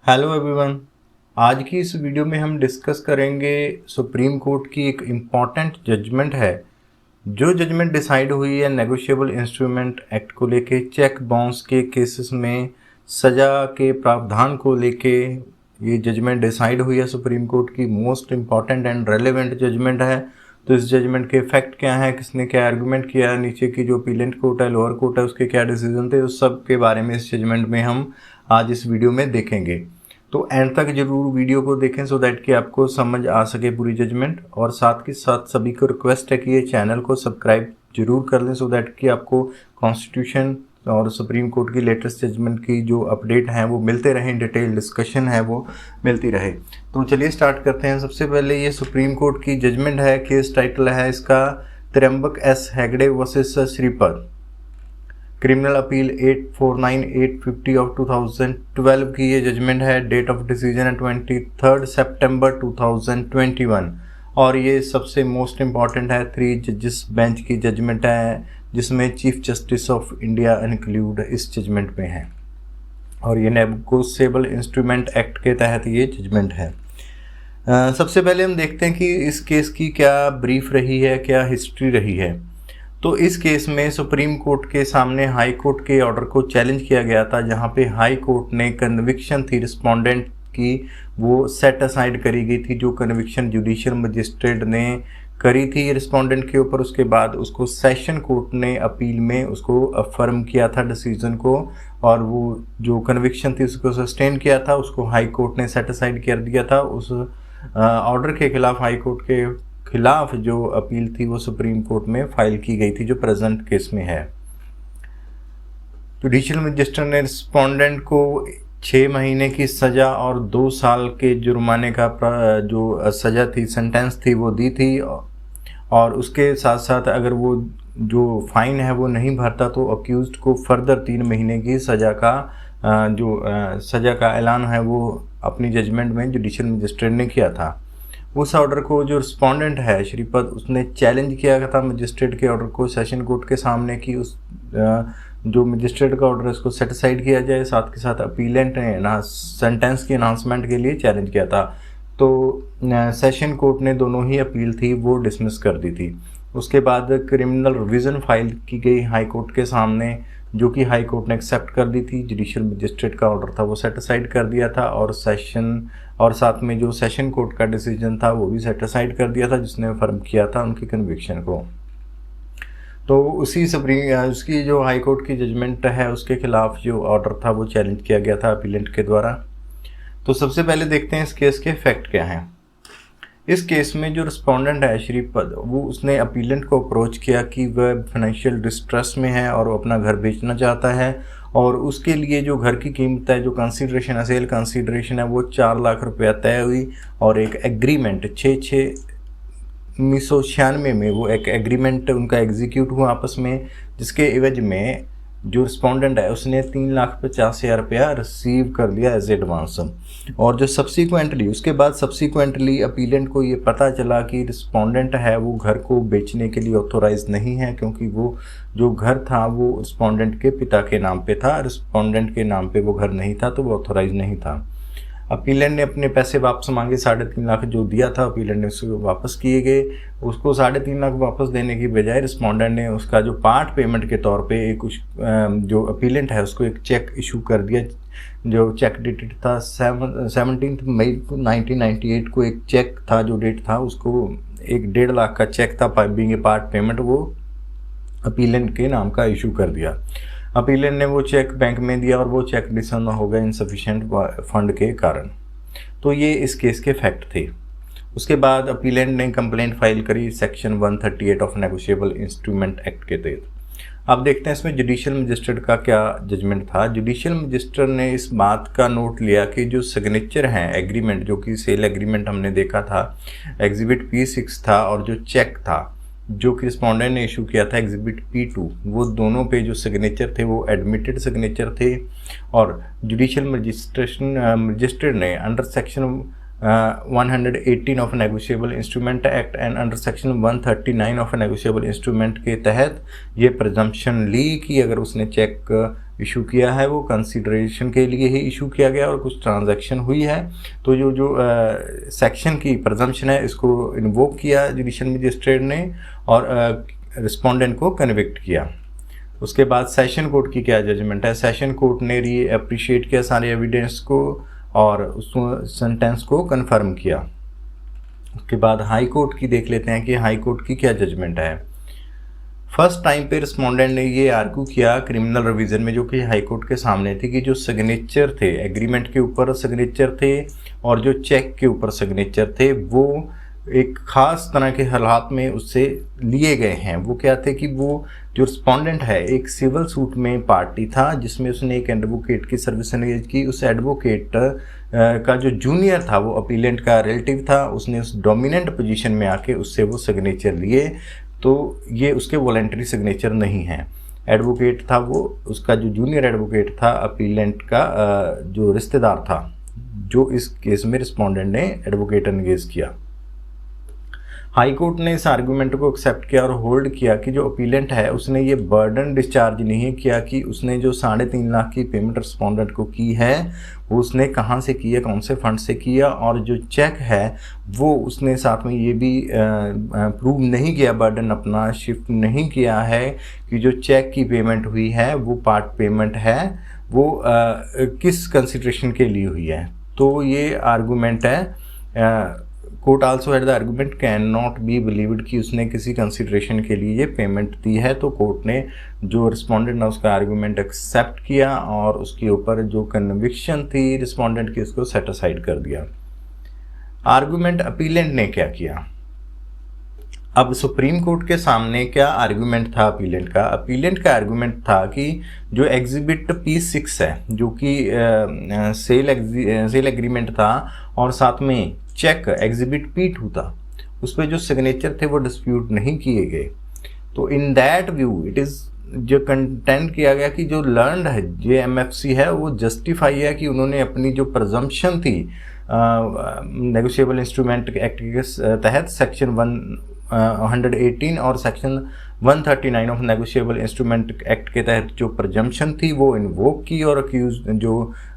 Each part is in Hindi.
Hello everyone. आज की इस वीडियो में हम डिस्कस करेंगे सुप्रीम कोर्ट की एक इम्पॉर्टेंट जजमेंट है। जो जजमेंट डिसाइड हुई है नेगोशिएबल इंस्ट्रूमेंट एक्ट को लेके, चेक बाउंस के केसेस में सज़ा के प्रावधान को लेके ये जजमेंट डिसाइड हुई है सुप्रीम कोर्ट की। Most important and relevant judgment है। तो इस जजमेंट के इफेक्ट क्या है, किसने क्या आर्गूमेंट किया है, नीचे की जो अपीलेंट कोर्ट है, लोअर कोर्ट है, उसके क्या डिसीजन थे, उस सब के बारे में इस जजमेंट में हम आज इस वीडियो में देखेंगे। तो एंड तक जरूर वीडियो को देखें सो दैट कि आपको समझ आ सके पूरी जजमेंट। और साथ के साथ सभी को रिक्वेस्ट है कि ये चैनल को सब्सक्राइब जरूर कर लें सो दैट कि आपको कॉन्स्टिट्यूशन और सुप्रीम कोर्ट की लेटेस्ट जजमेंट की जो अपडेट हैं वो मिलते रहें, डिटेल डिस्कशन है वो मिलती रहे। तो चलिए स्टार्ट करते हैं। सबसे पहले ये सुप्रीम कोर्ट की जजमेंट है। केस टाइटल है इसका Trimbak S Hegde versus Shripad, criminal appeal 849/850 of 2012 की ये जजमेंट है। डेट ऑफ डिसीजन है 23 सितंबर 2021 और ये सबसे मोस्ट इम्पॉर्टेंट है। 3 जजेस बेंच की जजमेंट है जिसमें chief justice of India include इस जजमेंट में है और ये नेगोशिएबल इंस्ट्रूमेंट एक्ट के तहत ये जजमेंट है। सबसे पहले हम देखते हैं कि इस केस की क्या ब्रीफ रही है, क्या हिस्ट्री रही है। तो इस केस में सुप्रीम कोर्ट के सामने हाई कोर्ट के ऑर्डर को चैलेंज किया गया था, जहां पे हाई कोर्ट ने कन्विक्शन थी रिस्पोंडेंट की वो सेट असाइड करी गई थी। जो कन्विक्शन जुडिशियल मजिस्ट्रेट ने करी थी रिस्पोंडेंट के ऊपर, उसके बाद उसको सेशन कोर्ट ने अपील में उसको अफर्म किया था डिसीजन को, और वो जो कन्विक्शन थी उसको सस्टेन किया था, उसको हाई कोर्ट ने सेट असाइड कर दिया था। उस ऑर्डर के खिलाफ हाई कोर्ट के खिलाफ जो अपील थी वो सुप्रीम कोर्ट में फाइल की गई थी, जो प्रेजेंट केस में है। जुडिशियल मजिस्ट्रेट ने रिस्पोंडेंट को 6 महीने की सज़ा और 2 साल के जुर्माने का जो सज़ा थी, सेंटेंस थी, वो दी थी। और उसके साथ साथ अगर वो जो फाइन है वो नहीं भरता तो अक्यूज्ड को फर्दर 3 महीने की सज़ा का सज़ा का ऐलान है वो अपनी जजमेंट में जुडिशियल मजिस्ट्रेट ने किया था। उस ऑर्डर को जो रिस्पोंडेंट है श्रीपद, उसने चैलेंज किया था मजिस्ट्रेट के ऑर्डर को सेशन कोर्ट के सामने कि उस जो मजिस्ट्रेट का ऑर्डर है उसको सेटिसाइड किया जाए। साथ के साथ अपीलेंट ने सेंटेंस की अनाउंसमेंट के लिए चैलेंज किया था। तो सेशन कोर्ट ने दोनों ही अपील थी वो डिसमिस कर दी थी। उसके बाद क्रिमिनल रिवीजन फाइल की गई हाई कोर्ट के सामने, जो कि हाई कोर्ट ने एक्सेप्ट कर दी थी। जुडिशियल मजिस्ट्रेट का ऑर्डर था वो सेट असाइड कर दिया था और साथ में जो सेशन कोर्ट का डिसीजन था वो भी सेट असाइड कर दिया था, जिसने फर्म किया था उनकी कन्विक्शन को। तो उसकी जो हाई कोर्ट की जजमेंट है उसके खिलाफ जो ऑर्डर था वो चैलेंज किया गया था अपीलेंट के द्वारा। तो सबसे पहले देखते हैं इस केस के फैक्ट क्या हैं। इस केस में जो रिस्पोंडेंट है श्रीपद, वो उसने अपीलेंट को अप्रोच किया कि वह फाइनेंशियल डिस्ट्रेस में है और वो अपना घर बेचना चाहता है, और उसके लिए जो घर की कीमत है, जो कंसीडरेशन है, सेल कंसीडरेशन है, वो 4 लाख रुपया तय हुई। और एक एग्रीमेंट 1996 में वो एक एग्रीमेंट उनका एग्जीक्यूट हुआ आपस में, जिसके एवज में जो रिस्पोंडेंट है उसने 3,50,000 रुपया रिसीव कर लिया एज एडवांस। और जो उसके बाद सब्सिक्वेंटली अपीलेंट को ये पता चला कि रिस्पोंडेंट है वो घर को बेचने के लिए ऑथोराइज नहीं है, क्योंकि वो जो घर था वो रिस्पोंडेंट के पिता के नाम पे था, रिस्पोंडेंट के नाम पे वो घर नहीं था, तो वो ऑथोराइज नहीं था। अपीलेंट ने अपने पैसे वापस मांगे, 3.5 लाख जो दिया था अपीलेंट ने उसको वापस किए गए। उसको 3.5 लाख वापस देने की बजाय रिस्पोंडेंट ने उसका जो पार्ट पेमेंट के तौर पे जो अपीलेंट है उसको एक चेक इशू कर दिया। जो चेक डेटेड था 17 मई 1998 को एक चेक था, जो डेट था उसको 1.5 लाख का चेक था बीइंग ए पार्ट पेमेंट, वो अपीलेंट के नाम का इशू कर दिया। अपीलेंट ने वो चेक बैंक में दिया और वो चेक डिसऑन हो गया इनसफिशिएंट फंड के कारण। तो ये इस केस के फैक्ट थे। उसके बाद अपीलेंट ने कंप्लेंट फाइल करी section 138 of negotiable instrument act के तहत। अब देखते हैं इसमें जुडिशियल मजिस्ट्रेट का क्या जजमेंट था। जुडिशियल मजिस्ट्रेट ने इस बात का नोट लिया कि जो सिग्नेचर हैं एग्रीमेंट, जो कि सेल एग्रीमेंट हमने देखा था, एग्जिबिट P6 था, और जो चेक था जो कि रिस्पोंडेंट ने इशू किया था एग्जिबिट P2, वो दोनों पे जो सिग्नेचर थे वो एडमिटेड सिग्नेचर थे। और जुडिशियल मजिस्ट्रेट ने under section 118 of negotiable instrument act and under section 139 of negotiable instrument के तहत ये प्रिजम्पशन ली कि अगर उसने चेक इशू किया है वो कंसीडरेशन के लिए ही इशू किया गया और कुछ ट्रांजैक्शन हुई है, तो जो सेक्शन की प्रिजम्पशन है इसको इन्वोक किया जुडिशियल मजिस्ट्रेट ने और रिस्पोंडेंट को कन्विक्ट किया। उसके बाद सेशन कोर्ट की क्या जजमेंट है? सेशन कोर्ट ने री अप्रिशिएट किया सारे एविडेंस को और उस सेंटेंस को कन्फर्म किया। उसके बाद हाई कोर्ट की देख लेते हैं कि हाई कोर्ट की क्या जजमेंट है। फर्स्ट टाइम पे रिस्पोंडेंट ने ये आर्ग्यू किया क्रिमिनल रिवीजन में, जो कि हाई कोर्ट के सामने थी, कि जो सिग्नेचर थे एग्रीमेंट के ऊपर सिग्नेचर थे और जो चेक के ऊपर सिग्नेचर थे वो एक ख़ास तरह के हालात में उससे लिए गए हैं। वो क्या थे कि वो जो रिस्पोंडेंट है एक सिविल सूट में पार्टी था जिसमें उसने एक एडवोकेट की सर्विस एंगेज की। उस एडवोकेट का जो जूनियर था वो अपीलेंट का रिलेटिव था, उसने उस डोमिनेंट पोजीशन में आके उससे वो सिग्नेचर लिए, तो ये उसके वॉलेंटरी सिग्नेचर नहीं है। एडवोकेट था वो, उसका जो जूनियर एडवोकेट था अपीलेंट का जो रिश्तेदार था, जो इस केस में रिस्पोंडेंट ने एडवोकेट एंगेज किया। हाई कोर्ट ने इस आर्गूमेंट को एक्सेप्ट किया और होल्ड किया कि जो अपीलेंट है उसने ये बर्डन डिस्चार्ज नहीं किया कि उसने जो 3.5 लाख की पेमेंट रिस्पोंडेंट को की है वो उसने कहाँ से की है, कौन से फंड से किया, और जो चेक है वो उसने साथ में ये भी प्रूव नहीं किया, बर्डन अपना शिफ्ट नहीं किया है कि जो चेक की पेमेंट हुई है वो पार्ट पेमेंट है, वो किस कंसिडरेशन के लिए हुई है। तो ये आर्गूमेंट है। Court also had the argument can not B believed कि उसने किसी कंसिडरेशन के लिए ये पेमेंट दी है। तो कोर्ट ने जो रिस्पोंडेंट ने उसका आर्गूमेंट एक्सेप्ट किया और उसके ऊपर जो कन्विक्शन थी रिस्पोंडेंट की उसको सेट असाइड कर दिया। आर्गूमेंट अपीलेंट ने क्या किया? अब सुप्रीम कोर्ट के सामने क्या आर्गूमेंट था अपीलेंट का? अपीलेंट का आर्गूमेंट था कि जो एग्जिबिट P6 है, जो कि सेल एग्रीमेंट था और साथ में चेक एग्जिबिट P2 था, उस पर जो सिग्नेचर थे वो डिस्प्यूट नहीं किए गए। तो in that view it is जो कंटेंट किया गया कि जो लर्नड है JMFC है वो जस्टिफाई है कि उन्होंने अपनी जो प्रजम्पशन थी नेगोशिएबल इंस्ट्रूमेंट एक्ट के तहत सेक्शन 118 और section 139 of negotiable instrument act के तहत जो प्रजम्पशन थी वो इन्वोक की और अक्यूज जो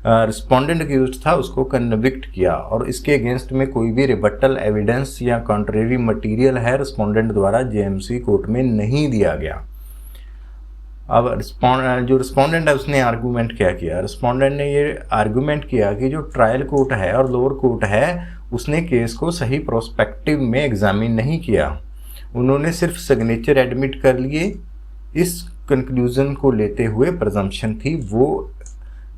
रिस्पोंडेंट अक्यूज था उसको कन्विक्ट किया, और इसके अगेंस्ट में कोई भी रिबटल एविडेंस या कॉन्ट्रेरी मटेरियल है रिस्पोंडेंट द्वारा JMC कोर्ट में नहीं दिया गया। अब जो रिस्पोंडेंट है उसने आर्गूमेंट क्या किया? रिस्पोंडेंट ने ये आर्गूमेंट किया कि जो ट्रायल कोर्ट है और लोअर कोर्ट है उसने केस को सही प्रोस्पेक्टिव में एग्जामिन नहीं किया, उन्होंने सिर्फ सिग्नेचर एडमिट कर लिए। इस कंक्लूजन को लेते हुए प्रजम्पशन थी वो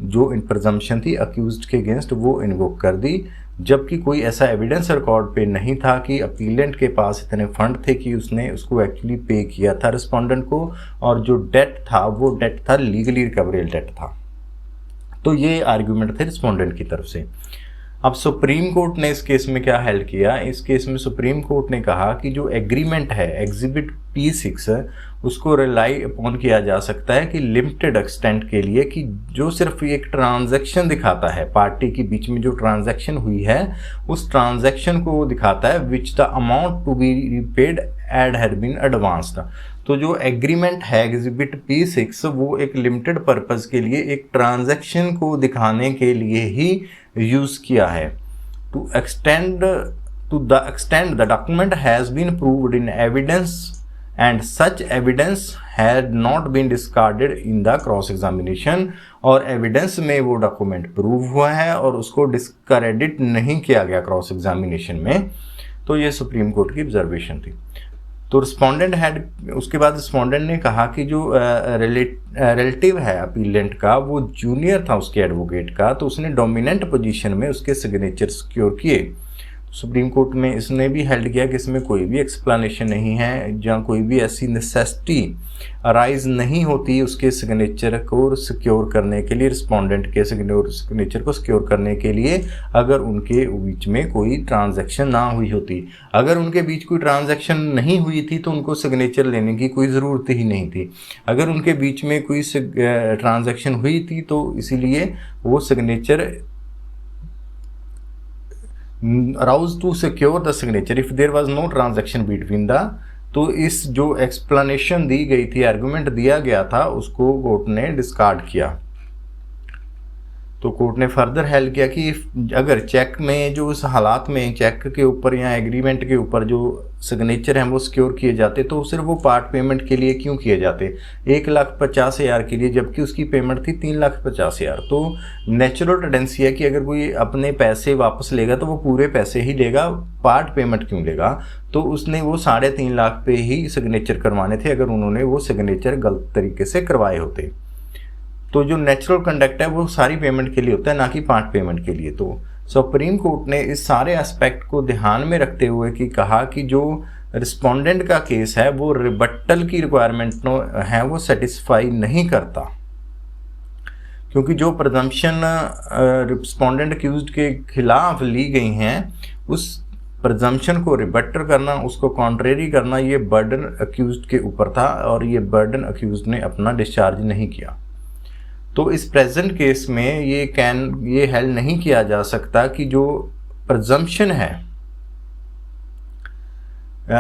जो इन प्रजम्पशन थी अक्यूज्ड के अगेंस्ट वो इन्वोक कर दी, जबकि कोई ऐसा एविडेंस रिकॉर्ड पे नहीं था कि अपीलेंट के पास इतने फंड थे कि उसने उसको एक्चुअली पे किया था रिस्पोंडेंट को, और जो डेट था वो डेट था लीगली रिकवरेबल डेट था। तो ये आर्गूमेंट थे रिस्पोंडेंट की तरफ से। अब सुप्रीम कोर्ट ने इस केस में क्या हेल्ड किया? इस केस में सुप्रीम कोर्ट ने कहा कि जो एग्रीमेंट है एग्जिबिट P6 उसको रिलाई अपॉन किया जा सकता है कि लिमिटेड एक्सटेंट के लिए, कि जो सिर्फ एक ट्रांजैक्शन दिखाता है, पार्टी के बीच में जो ट्रांजैक्शन हुई है उस ट्रांजैक्शन को दिखाता है which the amount to be repaid had been advanced. तो जो एग्रीमेंट है एग्जिबिट P6 वो एक लिमिटेड पर्पस के लिए एक ट्रांजैक्शन को दिखाने के लिए ही यूज किया है। To the extend the document has been proved in evidence and such evidence had not been discarded in the cross examination, और एविडेंस में वो डॉक्यूमेंट प्रूव हुआ है और उसको डिस्क्रेडिट नहीं किया गया क्रॉस एग्जामिनेशन में। तो ये सुप्रीम कोर्ट की ऑब्जर्वेशन थी। तो रिस्पोंडेंट हैड, उसके बाद रिस्पोंडेंट ने कहा कि जो रिलेटिव है अपीलेंट का वो जूनियर था उसके एडवोकेट का, तो उसने डोमिनेंट पोजीशन में उसके सिग्नेचर सिक्योर किए। सुप्रीम कोर्ट में इसने भी हेल्ड किया कि इसमें कोई भी एक्सप्लेनेशन नहीं है, जहाँ कोई भी ऐसी नेसेसिटी अराइज नहीं होती उसके सिग्नेचर को सिक्योर करने के लिए, रिस्पोंडेंट के सिग्नेचर को सिक्योर करने के लिए, अगर उनके बीच में कोई ट्रांजैक्शन ना हुई होती। अगर उनके बीच कोई ट्रांजैक्शन नहीं हुई थी तो उनको सिग्नेचर लेने की कोई ज़रूरत ही नहीं थी। अगर उनके बीच में कोई ट्रांजैक्शन हुई थी तो इसीलिए वो signature arouse to secure the signature if there was no transaction between the, तो इस जो एक्सप्लेनेशन दी गई थी, आर्गुमेंट दिया गया था, उसको कोर्ट ने डिस्कार्ड किया। तो कोर्ट ने फर्दर हेल्ड किया कि अगर चेक में जो उस हालात में चेक के ऊपर या एग्रीमेंट के ऊपर जो सिग्नेचर हैं वो सिक्योर किए जाते, तो सिर्फ वो पार्ट पेमेंट के लिए क्यों किए जाते 1,50,000 के लिए, जबकि उसकी पेमेंट थी 3,50,000। तो नेचुरल टेंडेंसी है कि अगर कोई अपने पैसे वापस लेगा तो वो पूरे पैसे ही लेगा, पार्ट पेमेंट क्यों लेगा। तो उसने वो 3.5 लाख पे ही सिग्नेचर करवाने थे अगर उन्होंने वो सिग्नेचर गलत तरीके से करवाए होते। तो जो नेचुरल कंडक्ट है वो सारी पेमेंट के लिए होता है, ना कि पार्ट पेमेंट के लिए। तो सुप्रीम कोर्ट ने इस सारे एस्पेक्ट को ध्यान में रखते हुए कि कहा कि जो रिस्पोंडेंट का केस है वो रिबट्टल की रिक्वायरमेंट है वो सेटिस्फाई नहीं करता, क्योंकि जो प्रजम्पशन रिस्पोंडेंट अक्यूज्ड के खिलाफ ली गई हैं उस प्रजम्पशन को रिबट्टर करना, उसको कॉन्ट्रेरी करना, ये बर्डन अक्यूज्ड के ऊपर था और ये बर्डन अक्यूज्ड ने अपना डिस्चार्ज नहीं किया। तो इस प्रेजेंट केस में ये हेल्ड नहीं किया जा सकता कि जो प्रजम्पशन है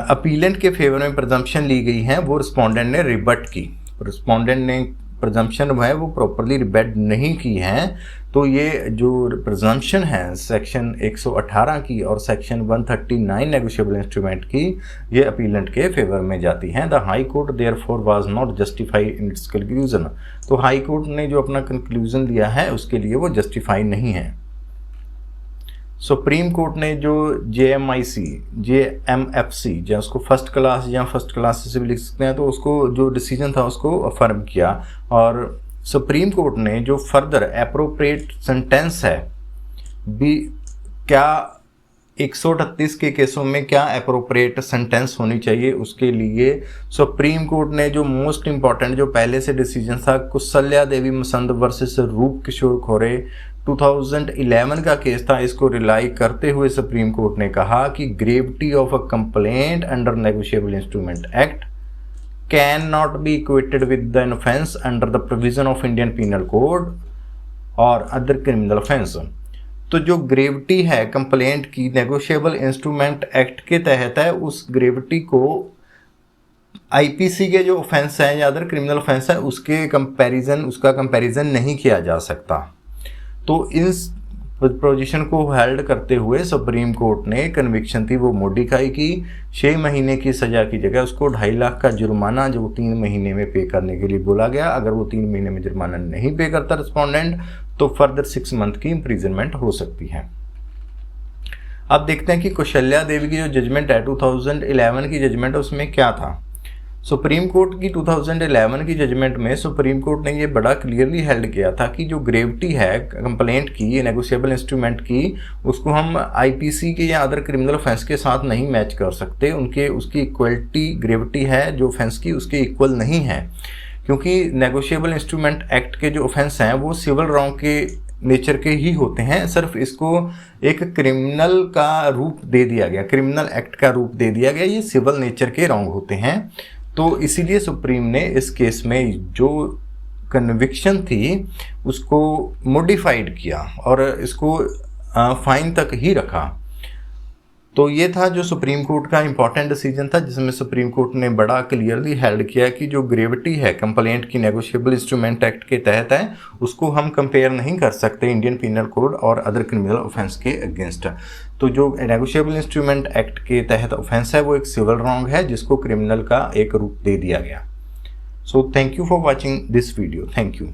अपीलेंट के फेवर में प्रजम्पशन ली गई है वो रिस्पोंडेंट ने रिबट की, रिस्पोंडेंट ने प्रजम्पशन है वो प्रॉपरली रिबट नहीं की है। तो ये जो प्रजम्पशन है सेक्शन 118 की और सेक्शन 139 नेगोशिएबल इंस्ट्रूमेंट की, ये अपीलेंट के फेवर में जाती हैं। The high court therefore was not justified in its conclusion. तो हाई कोर्ट ने जो अपना कंक्लूजन दिया है उसके लिए वो जस्टिफाई नहीं है। सुप्रीम कोर्ट ने जो JMIC JMFC या उसको फर्स्ट क्लास या फर्स्ट क्लास से भी लिख सकते हैं, तो उसको जो डिसीजन था उसको अफर्म किया। और सुप्रीम कोर्ट ने जो फर्दर एप्रोप्रिएट सेंटेंस है भी, क्या 138 के केसों में क्या एप्रोप्रिएट सेंटेंस होनी चाहिए, उसके लिए सुप्रीम कोर्ट ने जो मोस्ट इम्पॉर्टेंट जो पहले से डिसीजन था कुशल्या देवी मसंद वर्सेस रूप किशोर खोरे 2011 का केस था, इसको रिलाई करते हुए सुप्रीम कोर्ट ने कहा कि gravity of a complaint under negotiable instrument act can not be equated with the offence under the provision of Indian penal code और अदर क्रिमिनल ऑफेंस। तो जो ग्रेविटी है कंप्लेंट की नेगोशिएबल इंस्ट्रूमेंट एक्ट के तहत है, उस ग्रेविटी को IPC के जो ऑफेंस है या अदर क्रिमिनल ऑफेंस है उसका कंपैरिजन नहीं किया जा सकता। तो इस पोजीशन को हेल्ड करते हुए सुप्रीम कोर्ट ने कन्विक्शन थी वो मॉडिफाई की, 6 महीने की सज़ा की जगह उसको 2.5 लाख का जुर्माना जो 3 महीने में पे करने के लिए बोला गया। अगर वो 3 महीने में जुर्माना नहीं पे करता रिस्पोंडेंट तो फर्दर 6 मंथ की इम्प्रिजनमेंट हो सकती है। अब देखते हैं कि कौशल्या देवी की जो जजमेंट है 2011 की जजमेंट है उसमें क्या था। सुप्रीम कोर्ट की 2011 की जजमेंट में सुप्रीम कोर्ट ने ये बड़ा क्लियरली हेल्ड किया था कि जो ग्रेविटी है कंप्लेंट की नेगोशिएबल इंस्ट्रूमेंट की, उसको हम IPC के या अदर क्रिमिनल ऑफेंस के साथ नहीं मैच कर सकते। उसकी इक्वलिटी ग्रेविटी है जो ऑफेंस की उसके इक्वल नहीं है, क्योंकि नेगोशिएबल इंस्ट्रूमेंट एक्ट के जो ऑफेंस हैं वो सिविल रॉन्ग के नेचर के ही होते हैं, सिर्फ इसको एक क्रिमिनल का रूप दे दिया गया, क्रिमिनल एक्ट का रूप दे दिया गया, ये सिविल नेचर के रॉन्ग होते हैं। तो इसीलिए सुप्रीम ने इस केस में जो कन्विक्शन थी उसको मॉडिफाइड किया और इसको फाइन तक ही रखा। तो ये था जो सुप्रीम कोर्ट का इंपॉर्टेंट डिसीजन था, जिसमें सुप्रीम कोर्ट ने बड़ा क्लियरली हेल्ड किया कि जो ग्रेविटी है कंप्लेंट की नेगोशिएबल इंस्ट्रूमेंट एक्ट के तहत है उसको हम कंपेयर नहीं कर सकते इंडियन पीनल कोड और अदर क्रिमिनल ऑफेंस के अगेंस्ट। तो जो नेगोशिएबल इंस्ट्रूमेंट एक्ट के तहत ऑफेंस है वो एक सिविल रॉन्ग है जिसको क्रिमिनल का एक रूप दे दिया गया। So thank you for watching this video. Thank you.